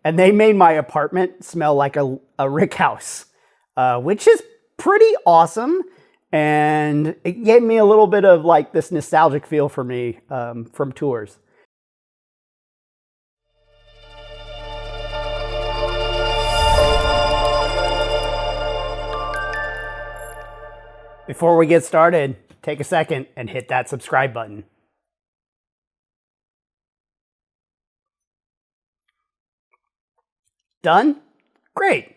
and they made my apartment smell like a rick house, which is pretty awesome. And it gave me a little bit of like this nostalgic feel for me from tours. Before we get started, take a second and hit that subscribe button. Done? Great.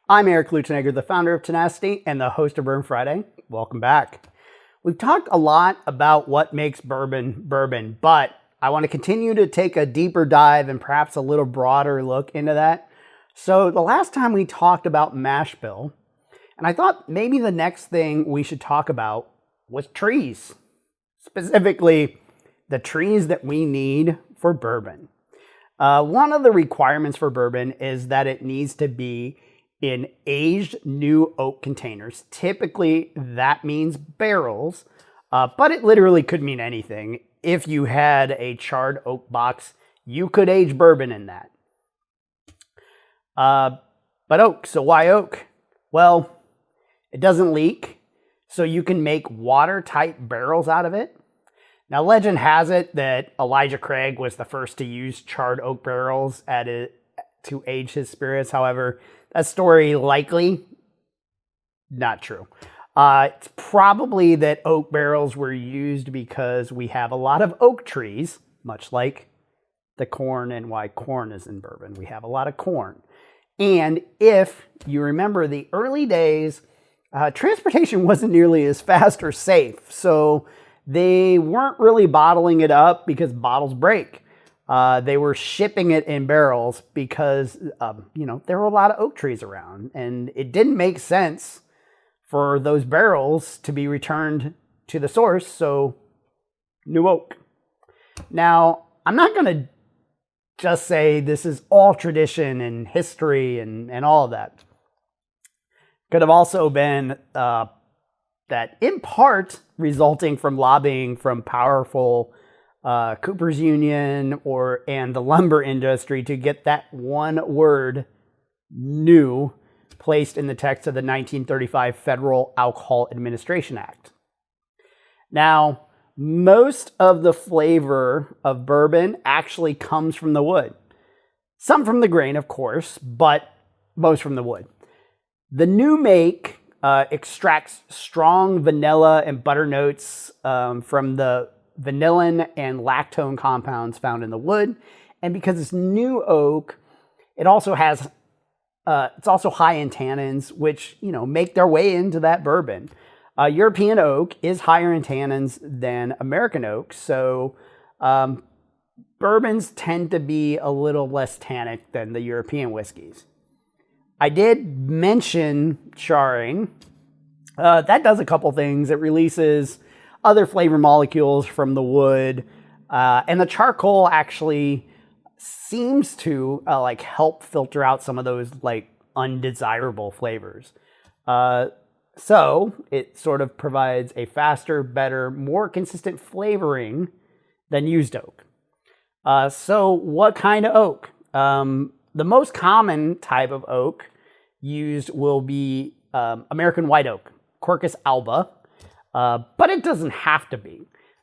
I'm Eric Lutzenegger, the founder of Tenacity and the host of Bourbon Friday. Welcome back. We've talked a lot about what makes bourbon bourbon, but I want to continue to take a deeper dive and perhaps a little broader look into that. So the last time we talked about mash bill, and I thought maybe the next thing we should talk about was trees. Specifically, the trees that we need for bourbon. One of the requirements for bourbon is that it needs to be in aged new oak containers. Typically, that means barrels, but it literally could mean anything. If you had a charred oak box, you could age bourbon in that. But oak, so why oak? Well, it doesn't leak, so you can make watertight barrels out of it. Now, legend has it that Elijah Craig was the first to use charred oak barrels to age his spirits. However, that story likely not true. It's probably that oak barrels were used because we have a lot of oak trees, much like the corn and why corn is in bourbon. We have a lot of corn. And if you remember the early days, transportation wasn't nearly as fast or safe. So they weren't really bottling it up because bottles break. They were shipping it in barrels because, there were a lot of oak trees around. And it didn't make sense for those barrels to be returned to the source. So new oak. Now, I'm not going to just say this is all tradition and history and all of that. Could have also been that in part resulting from lobbying from powerful Coopers Union and the lumber industry to get that one word, new, placed in the text of the 1935 Federal Alcohol Administration Act. Now, most of the flavor of bourbon actually comes from the wood. Some from the grain, of course, but most from the wood. The new make extracts strong vanilla and butter notes from the vanillin and lactone compounds found in the wood. And because it's new oak, it also has, it's also high in tannins, which, make their way into that bourbon. European oak is higher in tannins than American oak. So bourbons tend to be a little less tannic than the European whiskeys. I did mention charring. That does a couple things. It releases other flavor molecules from the wood. And the charcoal actually seems to help filter out some of those undesirable flavors. So it sort of provides a faster, better, more consistent flavoring than used oak. So what kind of oak? The most common type of oak used will be American white oak, Corks alba, but it doesn't have to be.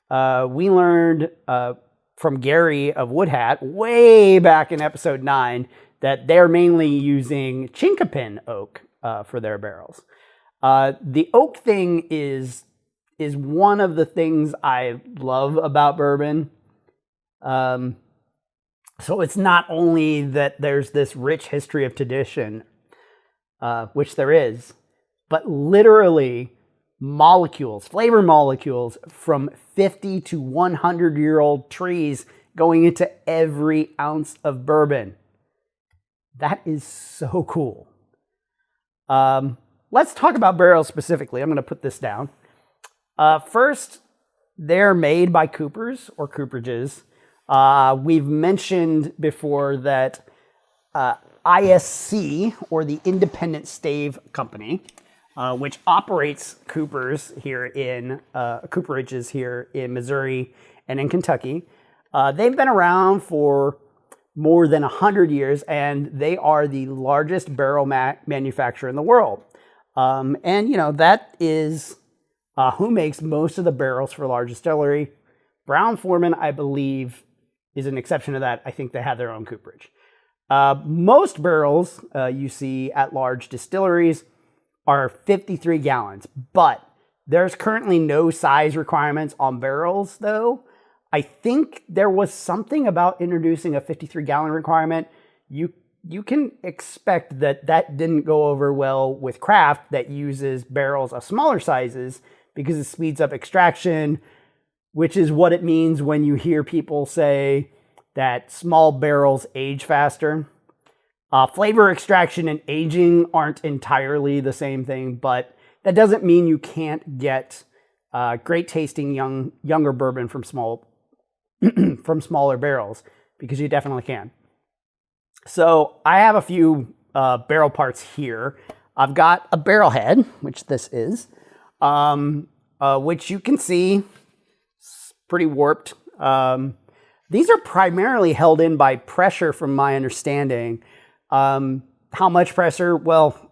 We learned from Gary of Woodhat way back in episode 9 that they're mainly using chinkapin oak for their barrels. The oak thing is one of the things I love about bourbon. So it's not only that there's this rich history of tradition, which there is, but literally molecules, flavor molecules from 50 to 100-year-old trees going into every ounce of bourbon. That is so cool. Let's talk about barrels specifically. I'm going to put this down. First, they're made by Coopers or cooperages. We've mentioned before that ISC, or the Independent Stave Company, which operates cooperages here in Missouri and in Kentucky. They've been around for more than 100 years, and they are the largest barrel manufacturer in the world. And, you know, that is who makes most of the barrels for large distillery. Brown-Forman, I believe, is an exception to that. I think they have their own cooperage. Most barrels you see at large distilleries are 53 gallons, but there's currently no size requirements on barrels, though. I think there was something about introducing a 53-gallon requirement. You can expect that didn't go over well with craft that uses barrels of smaller sizes because it speeds up extraction, which is what it means when you hear people say that small barrels age faster. Flavor extraction and aging aren't entirely the same thing, but that doesn't mean you can't get great tasting younger bourbon from smaller barrels, because you definitely can. So I have a few barrel parts here. I've got a barrel head, which this is, which you can see is pretty warped. These are primarily held in by pressure, from my understanding. How much pressure? Well,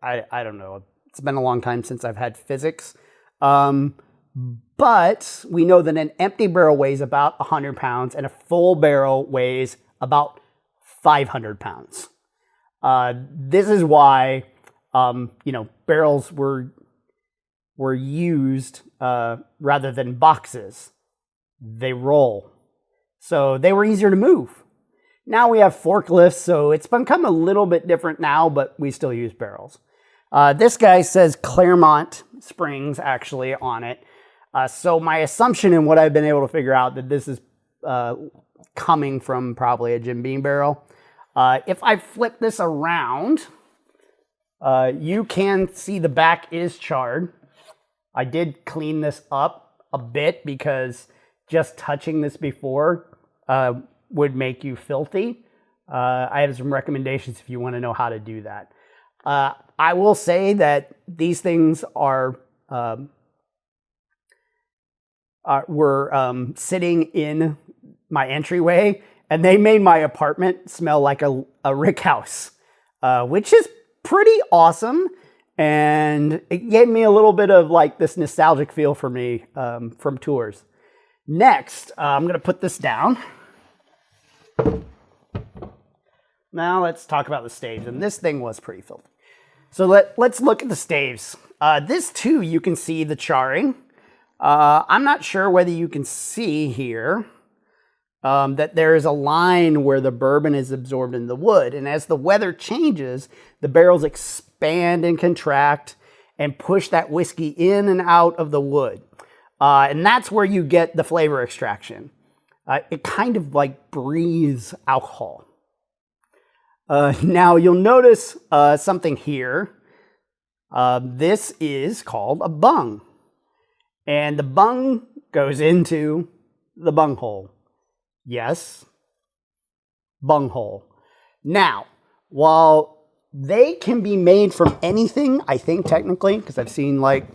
I don't know. It's been a long time since I've had physics. But we know that an empty barrel weighs about 100 pounds and a full barrel weighs about 500 pounds. This is why, barrels were used rather than boxes. They roll. So they were easier to move. Now we have forklifts, so it's become a little bit different now, but we still use barrels. This guy says Claremont Springs actually on it. So my assumption and what I've been able to figure out that this is coming from probably a Jim Beam barrel. If I flip this around, you can see the back is charred. I did clean this up a bit because just touching this before would make you filthy. I have some recommendations if you want to know how to do that. I will say that these things were sitting in my entryway, and they made my apartment smell like a rick house, which is pretty awesome. And it gave me a little bit of like this nostalgic feel for me from tours. Next, I'm going to put this down. Now let's talk about the staves. And this thing was pretty filthy. So let's look at the staves. This too, you can see the charring. I'm not sure whether you can see here that there is a line where the bourbon is absorbed in the wood. And as the weather changes, the barrels expand and contract and push that whiskey in and out of the wood. And that's where you get the flavor extraction. It kind of like breathes alcohol. Now you'll notice something here. This is called a bung. And the bung goes into the bunghole. Yes, bunghole. Now, while they can be made from anything, I think technically, because I've seen like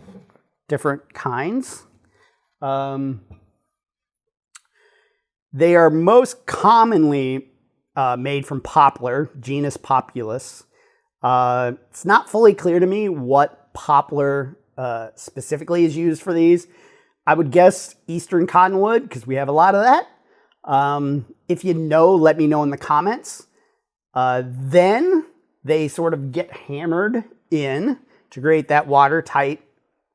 different kinds, they are most commonly made from poplar, genus Populus. It's not fully clear to me what poplar specifically is used for these. I would guess Eastern cottonwood, because we have a lot of that. If you know, let me know in the comments. Then they sort of get hammered in to create that watertight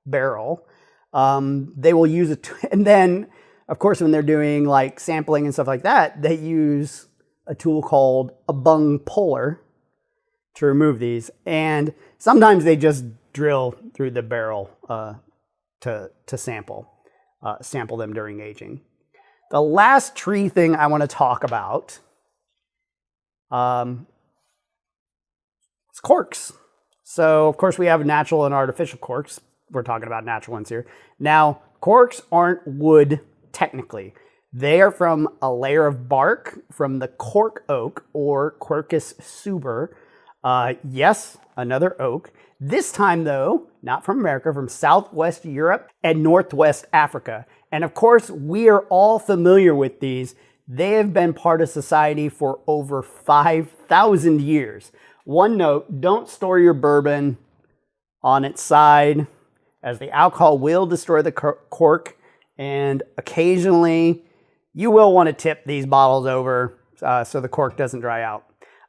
barrel. They will use it, and then, of course, when they're doing like sampling and stuff like that, they use a tool called a bung puller to remove these. And sometimes they just drill through the barrel to sample them during aging. The last tree thing I want to talk about is corks. So, of course, we have natural and artificial corks. We're talking about natural ones here. Now, corks aren't wood technically. They are from a layer of bark from the cork oak or Quercus suber. Yes, another oak. This time, though, not from America, from Southwest Europe and Northwest Africa. And of course, we are all familiar with these. They have been part of society for over 5,000 years. One note, don't store your bourbon on its side, as the alcohol will destroy the cork, and occasionally you will want to tip these bottles over so the cork doesn't dry out.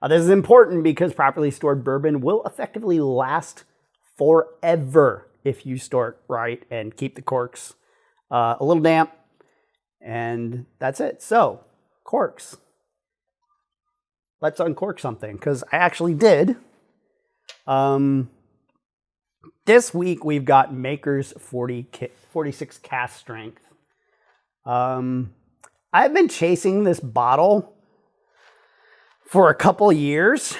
This is important because properly stored bourbon will effectively last forever if you store it right and keep the corks a little damp. And that's it. So, corks. Let's uncork something, because I actually did. This week we've got Maker's 46 Cask Strength. I've been chasing this bottle for a couple of years,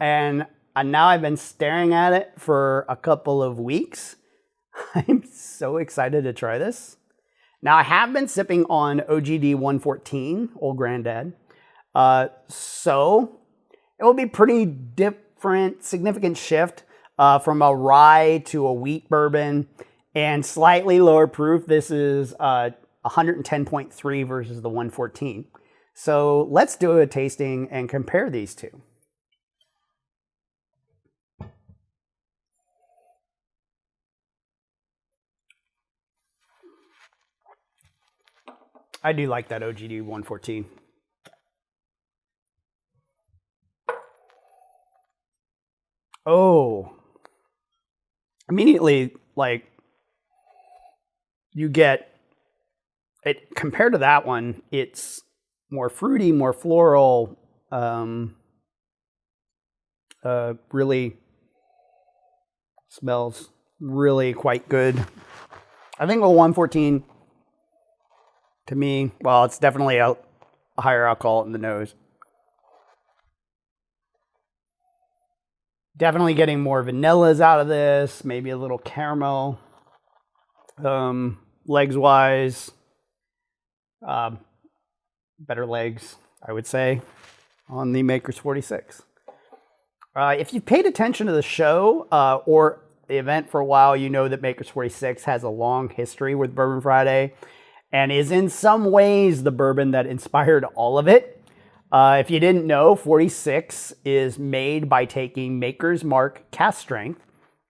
and now I've been staring at it for a couple of weeks. I'm so excited to try this. Now, I have been sipping on OGD 114, Old Granddad. So it will be pretty different, significant shift from a rye to a wheat bourbon, and slightly lower proof. This is 110.3 versus the 114. So let's do a tasting and compare these two. I do like that OGD 114. Oh, immediately, like, you get it compared to that one. It's more fruity, more floral. Really smells really quite good. I think the 114, to me, well, it's definitely a higher alcohol in the nose. Definitely getting more vanillas out of this, maybe a little caramel. Legs wise, better legs, I would say, on the Maker's 46. If you've paid attention to the show or the event for a while, you know that Maker's 46 has a long history with Bourbon Friday and is in some ways the bourbon that inspired all of it. If you didn't know, 46 is made by taking Maker's Mark Cask Strength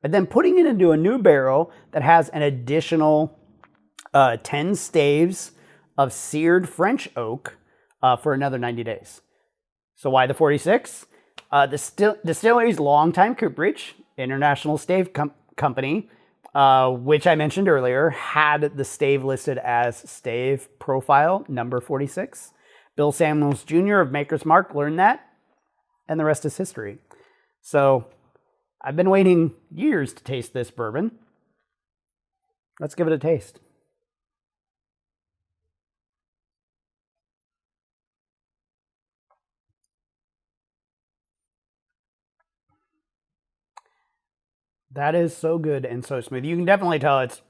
and then putting it into a new barrel that has an additional 10 staves of seared French oak for another 90 days. So why the 46? The distillery's longtime cooperage, International Stave Company, which I mentioned earlier, had the stave listed as stave profile number 46. Bill Samuels Jr. of Maker's Mark learned that, and the rest is history. So I've been waiting years to taste this bourbon. Let's give it a taste. That is so good and so smooth. You can definitely tell it's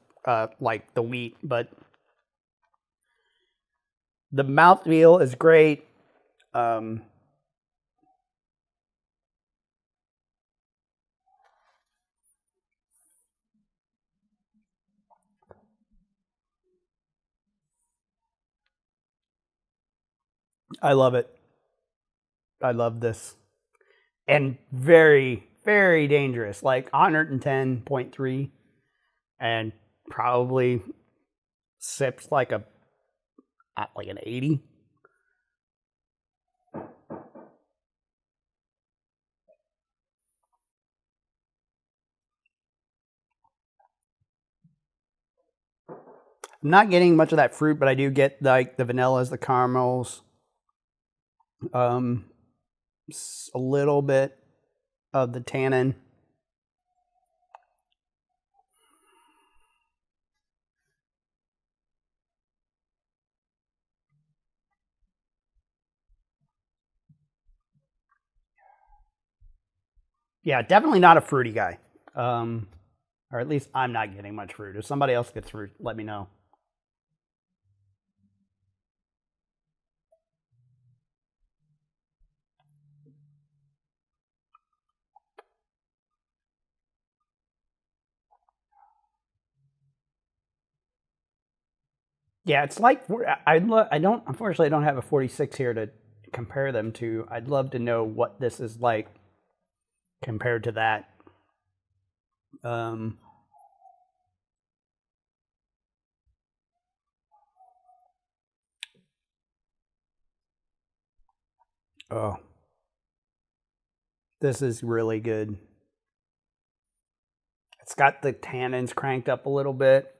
like the wheat, but the mouthfeel is great. I love it. I love this. And very, very dangerous, like 110.3, and probably sips like an 80. I'm not getting much of that fruit, but I do get like the vanillas, the caramels, a little bit of the tannin. Yeah, definitely not a fruity guy. Or at least I'm not getting much fruit. If somebody else gets fruit, let me know. Yeah, it's like I don't, unfortunately I don't have a 46 here to compare them to. I'd love to know what this is like compared to that. Oh, this is really good. It's got the tannins cranked up a little bit,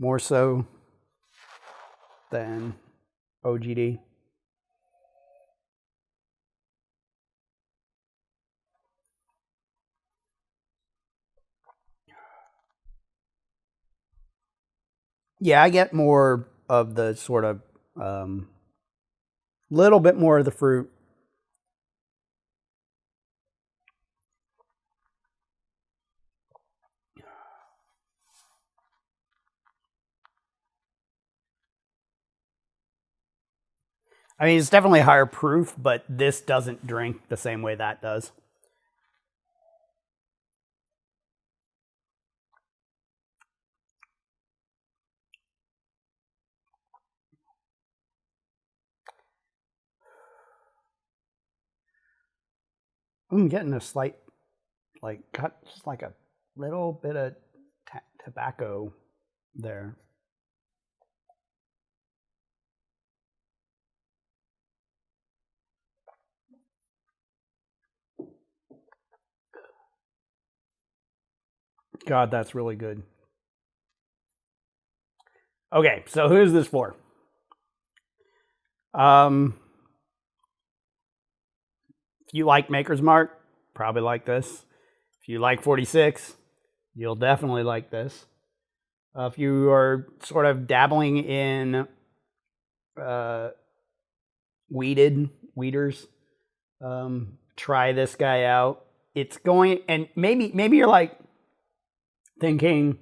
more so than OGD. Yeah, I get more of the sort of little bit more of the fruit. I mean, it's definitely higher proof, but this doesn't drink the same way that does. I'm getting a slight, like, got just like a little bit of tobacco there. God, that's really good. Okay, so who's this for? If you like Maker's Mark, probably like this. If you like 46, you'll definitely like this. If you are sort of dabbling in weeders, try this guy out. It's going, and maybe you're like thinking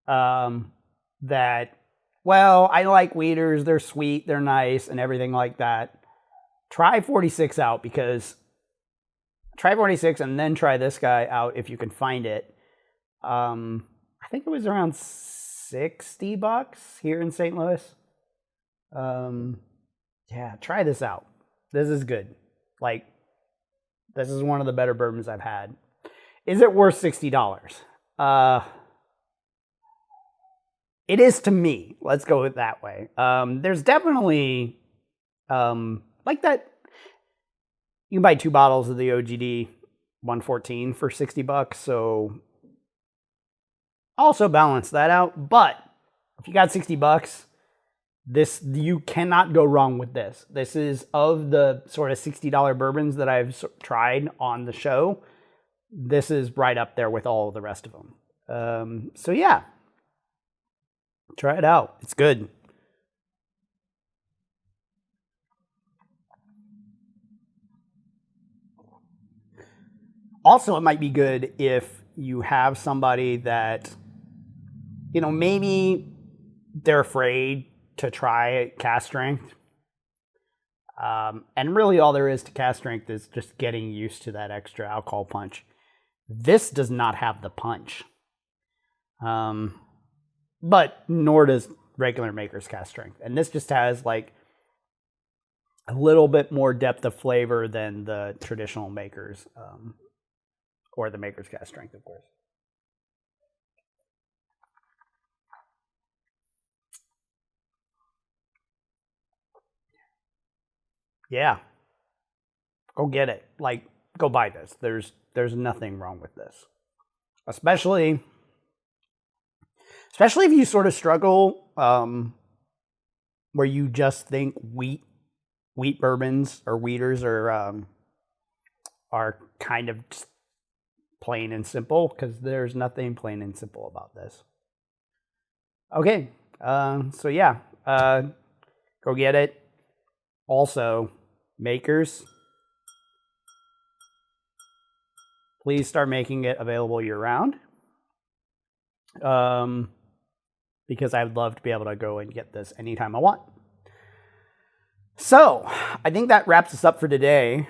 that, well, I like weeders, they're sweet, they're nice, and everything like that. Try 46 out, because try 46 and then try this guy out if you can find it. I think it was around $60 here in St. Louis. Yeah, try this out. This is good. Like, this is one of the better bourbons I've had. Is it worth $60? It is to me. Let's go with that way. There's definitely, like that, you can buy 2 bottles of the OGD 114 for $60, so also balance that out. But if you got $60, this, you cannot go wrong with this. This is, of the sort of $60 bourbons that I've tried on the show, this is right up there with all of the rest of them. So yeah, try it out. It's good. Also, it might be good if you have somebody that, you know, maybe they're afraid to try Cask Strength. And really all there is to Cask Strength is just getting used to that extra alcohol punch. This does not have the punch. But nor does regular Maker's Cask Strength. And this just has like a little bit more depth of flavor than the traditional Maker's, or the Maker's Cask Strength, of course. Yeah. Go get it. Like, go buy this. There's nothing wrong with this. Especially if you sort of struggle, where you just think wheat bourbons or wheaters are kind of just plain and simple, because there's nothing plain and simple about this. Okay, so yeah, go get it. Also, makers, please start making it available year-round, because I'd love to be able to go and get this anytime I want. So, I think that wraps us up for today.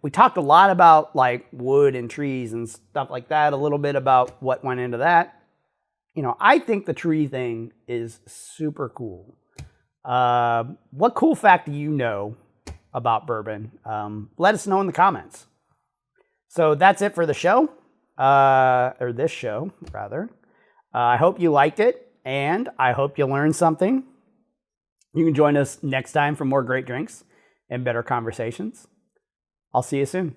We talked a lot about like wood and trees and stuff like that, a little bit about what went into that. I think the tree thing is super cool. What cool fact do you know about bourbon? Let us know in the comments. So that's it for the show, or this show, rather. I hope you liked it, and I hope you learned something. You can join us next time for more great drinks and better conversations. I'll see you soon.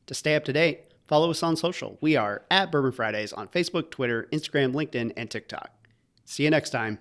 To stay up to date, follow us on social. We are at Bourbon Fridays on Facebook, Twitter, Instagram, LinkedIn, and TikTok. See you next time.